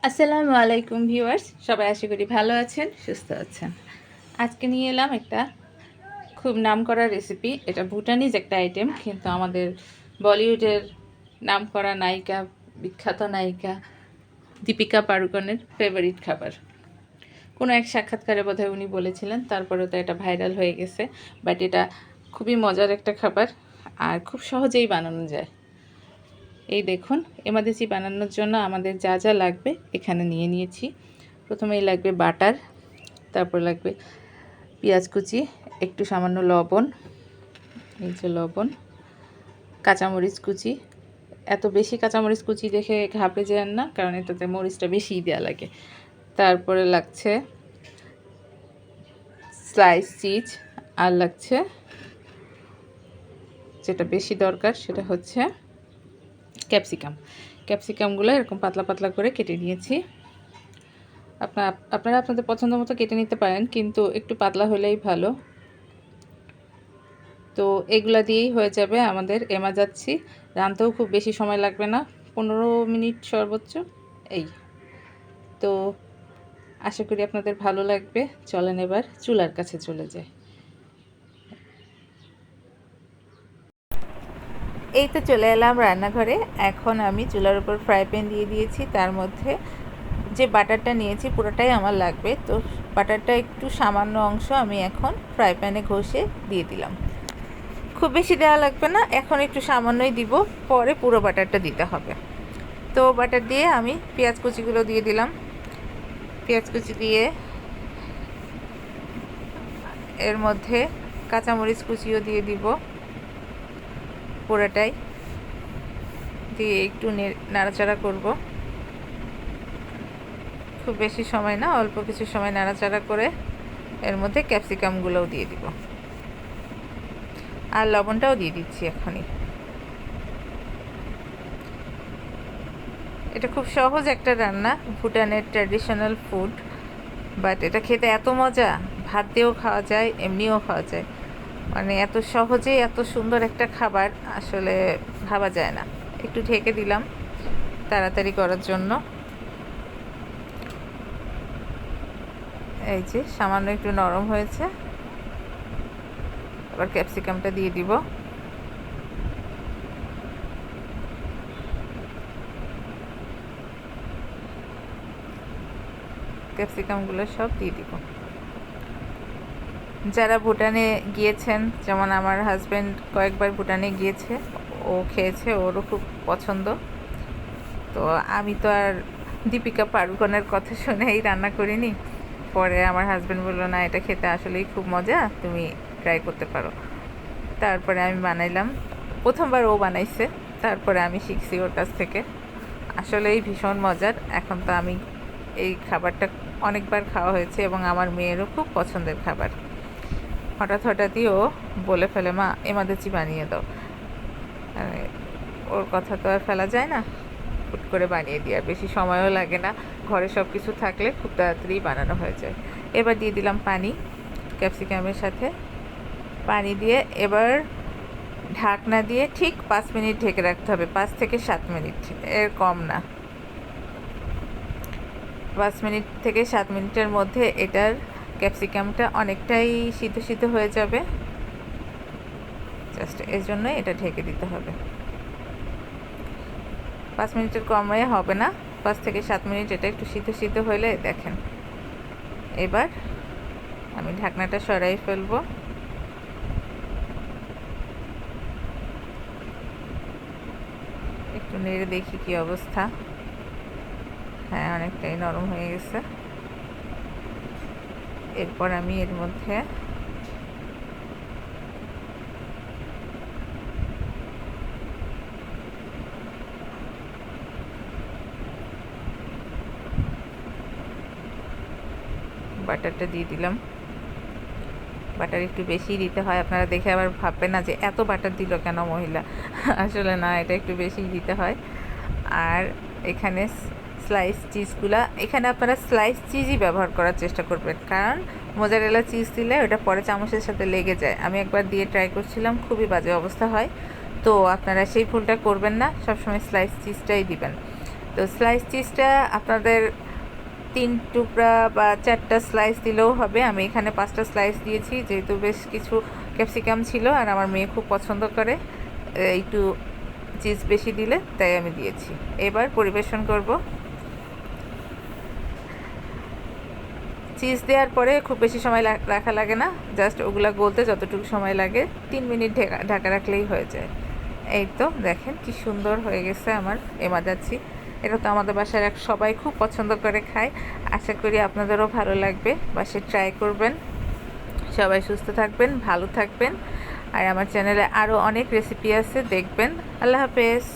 আসসালামু আলাইকুম ভিউয়ার্স, সবাই আশা করি ভালো আছেন, সুস্থ আছেন। আজকে নিয়ে এলাম একটা খুব নামকরা রেসিপি। এটা ভুটানিজ একটা আইটেম, কিন্তু আমাদের বলিউডের নামকরা নায়িকা, বিখ্যাত নায়িকা দীপিকা পাড়ুকোনের ফেভারিট খাবার। কোনো এক সাক্ষাৎকারে বোধহয় উনি বলেছিলেন, তারপরে তো এটা ভাইরাল হয়ে গেছে। বাট এটা খুবই মজার একটা খাবার আর খুব সহজেই বানানো যায়। এই দেখুন, এমাদেচি বানানোর জন্য আমাদের যা যা লাগবে এখানে নিয়ে নিয়েছি। প্রথমেই লাগবে বাটার, তারপর লাগবে পেঁয়াজ কুচি, একটু সামান্য লবণ, এই যে লবণ, কাঁচামরিচ কুচি। এত বেশি কাঁচামরিচ কুচি দেখে ঘাবড়ে যান না, কারণ এটাতে মরিচটা বেশি দেওয়া লাগে। তারপরে লাগছে স্লাইস চিজ, আর লাগছে যেটা বেশি দরকার সেটা হচ্ছে ক্যাপসিকাম। ক্যাপসিকামগুলো এরকম পাতলা পাতলা করে কেটে নিয়েছি। আপনারা আপনাদের পছন্দ মতো কেটে নিতে পারেন, কিন্তু একটু পাতলা হলেই ভালো। তো এগুলা দিয়েই হয়ে যাবে আমাদের এমাজাচ্ছি। রানতেও খুব বেশি সময় লাগবে না, 15 মিনিট সর্বোচ্চ। এই তো, আশা করি আপনাদের ভালো লাগবে। চলেন এবার চুলার কাছে চলে যাই। এই তো চলে এলাম রান্নাঘরে। এখন আমি চুলার উপর ফ্রাই প্যান দিয়ে দিয়েছি। তার মধ্যে যে বাটারটা নিয়েছি পুরোটাই আমার লাগবে, তো বাটারটা একটু সামান্য অংশ আমি এখন ফ্রাই প্যানে ঘষে দিয়ে দিলাম। খুব বেশি দেওয়া লাগবে না, এখন একটু সামান্যই দিব, পরে পুরো বাটারটা দিতে হবে। তো বাটার দিয়ে আমি পেঁয়াজ কুচিগুলো দিয়ে দিলাম। পেঁয়াজ কুচি দিয়ে এর মধ্যে কাঁচামরিচ কুচিও দিয়ে দিব, পুরোটাই দিয়ে একটু নাড়াচাড়া করব। খুব বেশি সময় না, অল্প কিছু সময় নাড়াচাড়া করে এর মধ্যে ক্যাপসিকামগুলোও দিয়ে দিব, আর লবণটাও দিয়ে দিচ্ছি এখনই। এটা খুব সহজ একটা রান্না, ভুটানের ট্র্যাডিশনাল ফুড, বাট এটা খেতে এত মজা, ভাত দিয়েও খাওয়া যায়, এমনিও খাওয়া যায়। মানে এত সহজেই এত সুন্দর একটা খাবার আসলে ভাবা যায় না। একটু ঢেকে দিলাম তাড়াতাড়ি করার জন্য। এই যে সামান্য একটু নরম হয়েছে, আবার ক্যাপসিকামটা দিয়ে দিব। ক্যাপসিকামগুলো সব দিয়ে দিব। যারা ভুটানে গিয়েছেন, যেমন আমার হাজব্যান্ড কয়েকবার ভুটানে গিয়েছে, ও খেয়েছে, ওরও খুব পছন্দ। তো আমি তো আর দীপিকা পাড়ুকোনের কথা শুনেই রান্না করিনি। পরে আমার হাজব্যান্ড বললো, না এটা খেতে আসলেই খুব মজা, তুমি ট্রাই করতে পারো। তারপরে আমি বানাইলাম। প্রথমবার ও বানাইছে, তারপরে আমি শিখছি ওর কাছ থেকে। আসলেই ভীষণ মজার। এখন তো আমি এই খাবারটা অনেকবার খাওয়া হয়েছে এবং আমার মেয়েরও খুব পছন্দের খাবার। হঠাৎই ও বলে ফেলে, মা এমাদেচি বানিয়ে দাও। ওর কথা তো আর ফেলা যায় না, হুট করে বানিয়ে দিই। আর বেশি সময়ও লাগে না, ঘরে সব কিছু থাকলে খুব তাড়াতাড়ি বানানো হয়ে যায়। এবার দিয়ে দিলাম পানি ক্যাপসিকামের সাথে। পানি দিয়ে এবার ঢাকনা দিয়ে ঠিক 5 মিনিট ঢেকে রাখতে হবে, 5 থেকে 7 মিনিট, এর কম না। 5 মিনিট থেকে 7 মিনিটের মধ্যে এটার ক্যাপসিকামটা অনেকটাই সিদ্ধ হয়ে যাবে। জাস্ট এর জন্যই এটা ঢেকে দিতে হবে। 5 মিনিটের কমে হবে না, 5 থেকে 7 মিনিট এটা একটু সিদ্ধ হলে দেখেন। এবার আমি ঢাকনাটা সরাই ফেলবো। একটু নেড়ে দেখি কি অবস্থা। হ্যাঁ, অনেকটাই নরম হয়ে গেছে। এরপর আমি এর মধ্যে বাটারটা দিয়ে দিলাম। বাটার একটু বেশি দিতে হয়, আপনারা দেখে আবার ভাববেন না যে এত বাটার দিল কেন মহিলা। আসলে না, এটা একটু বেশি দিতে হয়। আর এখানে স্লাইস চিজগুলা, এখানে আপনারা স্লাইস চিজই ব্যবহার করার চেষ্টা করবেন, কারণ মোজারেলা চিজ দিলে ওটা পরে চামচের সাথে লেগে যায়। আমি একবার দিয়ে ট্রাই করছিলাম, খুবই বাজে অবস্থা হয়। তো আপনারা সেই ভুলটা করবেন না, সবসময় স্লাইস চিজটাই দিবেন। তো স্লাইস চিজটা আপনাদের 3 টুকরা বা 4টা স্লাইস দিলেও হবে। আমি এখানে 5টা স্লাইস দিয়েছি, যেহেতু বেশ কিছু ক্যাপসিকাম ছিল আর আমার মেয়ে খুব পছন্দ করে একটু চিজ বেশি দিলে, তাই আমি দিয়েছি। এবার পরিবেশন করব। চিজ দেওয়ার পরে খুব বেশি সময় রাখা লাগে না, জাস্ট ওগুলা গলতে যতটুকু সময় লাগে 3 মিনিট ঢাকা রাখলেই হয়ে যায়। এই তো দেখেন কি সুন্দর হয়ে গেছে আমার এমাদাচ্ছি। এটা তো আমাদের বাসার সবাই খুব পছন্দ করে খায়। আশা করি আপনাদেরও ভালো লাগবে, বাসায় ট্রাই করবেন। সবাই সুস্থ থাকবেন, ভালো থাকবেন। আর আমার চ্যানেলে আরও অনেক রেসিপি আছে, দেখবেন। আল্লাহ হাফেজ।